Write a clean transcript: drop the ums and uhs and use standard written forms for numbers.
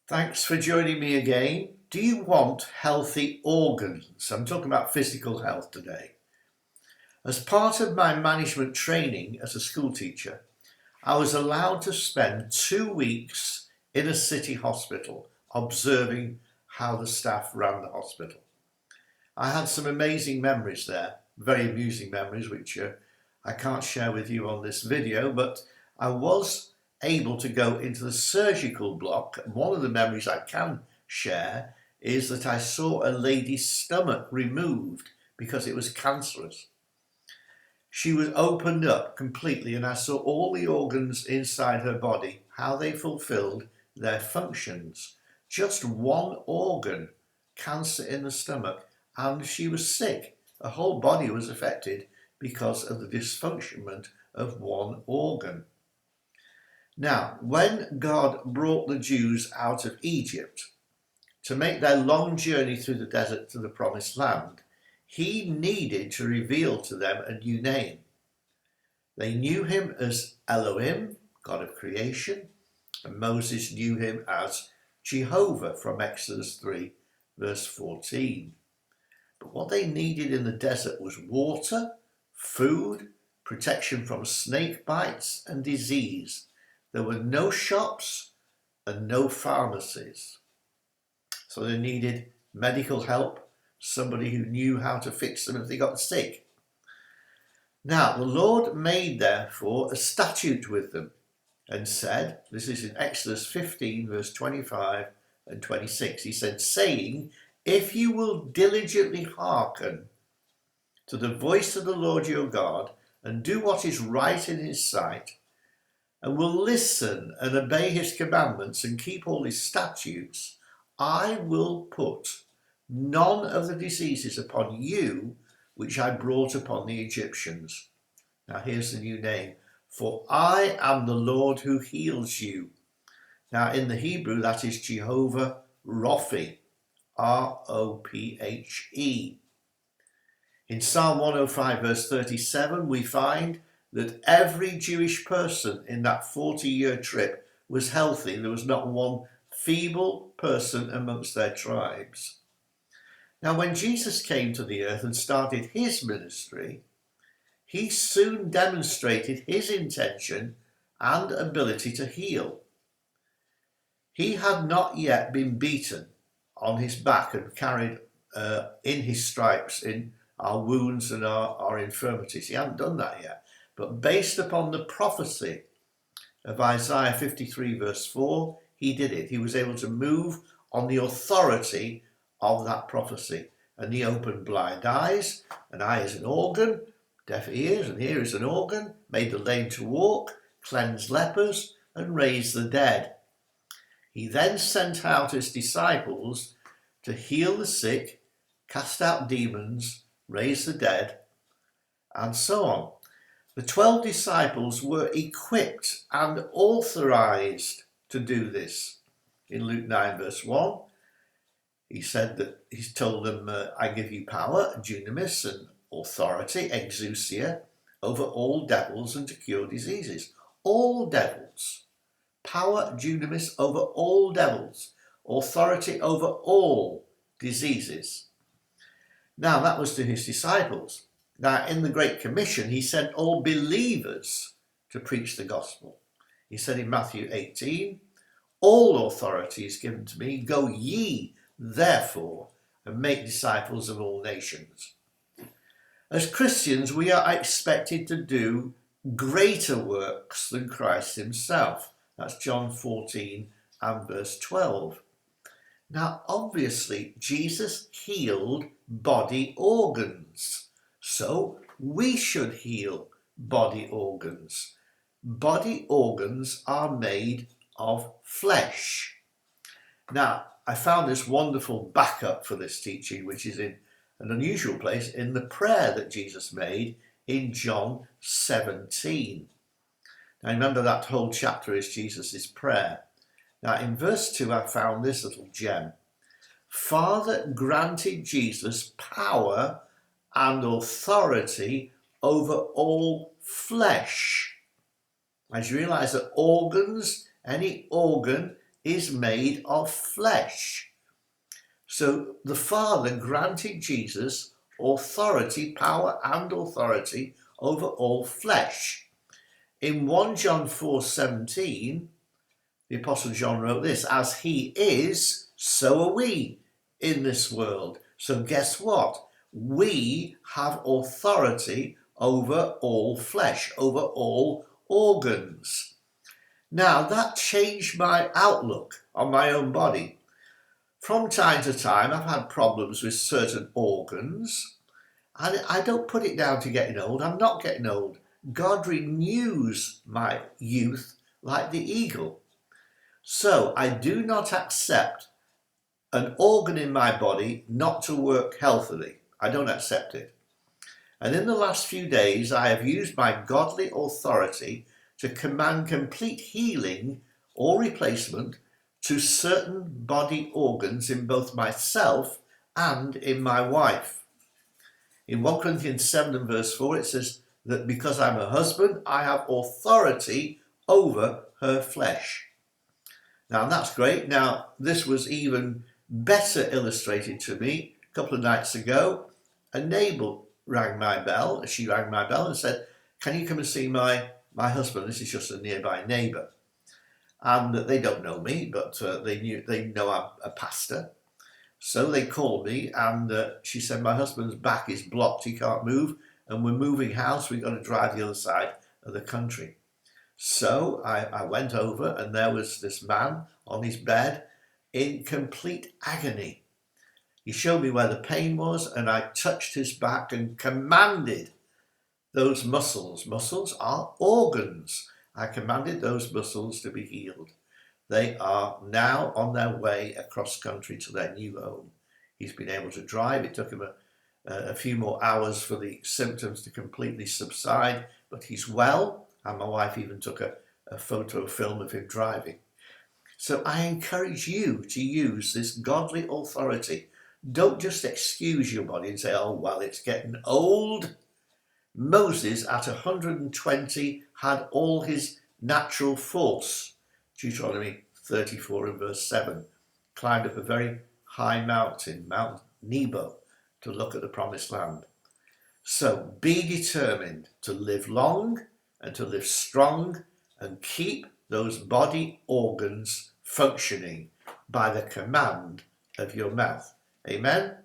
Thanks for joining me again. Do you want healthy organs? I'm talking about physical health today. As part of my management training as a school teacher, I was allowed to spend 2 weeks in a city hospital observing how the staff ran the hospital. I had some amazing memories there, very amusing memories, which I can't share with you on this video, but I was able to go into the surgical block. And one of the memories I can share is that I saw a lady's stomach removed because it was cancerous. She was opened up completely and I saw all the organs inside her body, how they fulfilled their functions. Just one organ, cancer in the stomach, and she was sick. Her whole body was affected because of the dysfunctionment of one organ. Now, when God brought the Jews out of Egypt to make their long journey through the desert to the promised land, he needed to reveal to them a new name. They knew him as Elohim, God of creation, and Moses knew him as Jehovah from Exodus 3, verse 14. But what they needed in the desert was water, food, protection from snake bites and disease. There were no shops and no pharmacies. So they needed medical help, somebody who knew how to fix them if they got sick. Now, the Lord made, therefore, a statute with them and said, this is in Exodus 15, verse 25 and 26, he said, saying, if you will diligently hearken to the voice of the Lord your God and do what is right in his sight, and will listen and obey his commandments and keep all his statutes, I will put none of the diseases upon you which I brought upon the Egyptians. Now here's the new name. For I am the Lord who heals you. Now in the Hebrew that is Jehovah Rophe, R-O-P-H-E. In Psalm 105 verse 37 we find that every Jewish person in that 40-year trip was healthy. There was not one feeble person amongst their tribes. Now, when Jesus came to the earth and started his ministry, he soon demonstrated his intention and ability to heal. He had not yet been beaten on his back and carried in his stripes in our wounds and our infirmities. He hadn't done that yet. But based upon the prophecy of Isaiah 53 verse 4, he did it. He was able to move on the authority of that prophecy. And he opened blind eyes, an eye is an organ, deaf ears, and here is an organ, made the lame to walk, cleansed lepers, and raised the dead. He then sent out his disciples to heal the sick, cast out demons, raise the dead, and so on. The 12 disciples were equipped and authorized to do this. In Luke 9 verse 1, he said that he's told them, I give you power, dunamis, and authority, exousia, over all devils and to cure diseases. All devils. Power, dunamis, over all devils. Authority over all diseases. Now that was to his disciples. Now, in the Great Commission, he sent all believers to preach the gospel. He said in Matthew 18, all authority is given to me. Go ye, therefore, and make disciples of all nations. As Christians, we are expected to do greater works than Christ himself. That's John 14 and verse 12. Now, obviously, Jesus healed body organs. So we should heal body organs. Body organs are made of flesh. Now, I found this wonderful backup for this teaching, which is in an unusual place, in the prayer that Jesus made in John 17. Now, remember that whole chapter is Jesus' prayer. Now, in verse 2, I found this little gem. Father granted Jesus power and authority over all flesh. As you realize that organs, any organ is made of flesh. So the Father granted Jesus authority, power and authority over all flesh. In 1 John 4:17, the Apostle John wrote this: as he is, so are we in this world. So guess what? We have authority over all flesh, over all organs. Now that changed my outlook on my own body. From time to time, I've had problems with certain organs, and I don't put it down to getting old. I'm not getting old. God renews my youth like the eagle. So I do not accept an organ in my body not to work healthily. I don't accept it. And in the last few days, I have used my godly authority to command complete healing or replacement to certain body organs in both myself and in my wife. In 1 Corinthians 7 and verse 4, it says that because I'm a husband, I have authority over her flesh. Now that's great. Now this was even better illustrated to me a couple of nights ago. A neighbour rang my bell. She rang my bell and said, can you come and see my husband? This is just a nearby neighbour. And they don't know me, but they know I'm a pastor. So they called me and she said, my husband's back is blocked. He can't move. And we're moving house. We've got to drive the other side of the country. So I went over and there was this man on his bed in complete agony. He showed me where the pain was and I touched his back and commanded those muscles. Muscles are organs. I commanded those muscles to be healed. They are now on their way across country to their new home. He's been able to drive. It took him a few more hours for the symptoms to completely subside, but he's well. And my wife even took a photo film of him driving. So I encourage you to use this godly authority. Don't just excuse your body and say, oh, well, it's getting old. Moses at 120 had all his natural force. Deuteronomy 34 and verse 7. Climbed up a very high mountain, Mount Nebo, to look at the promised land. So be determined to live long and to live strong and keep those body organs functioning by the command of your mouth. Amen.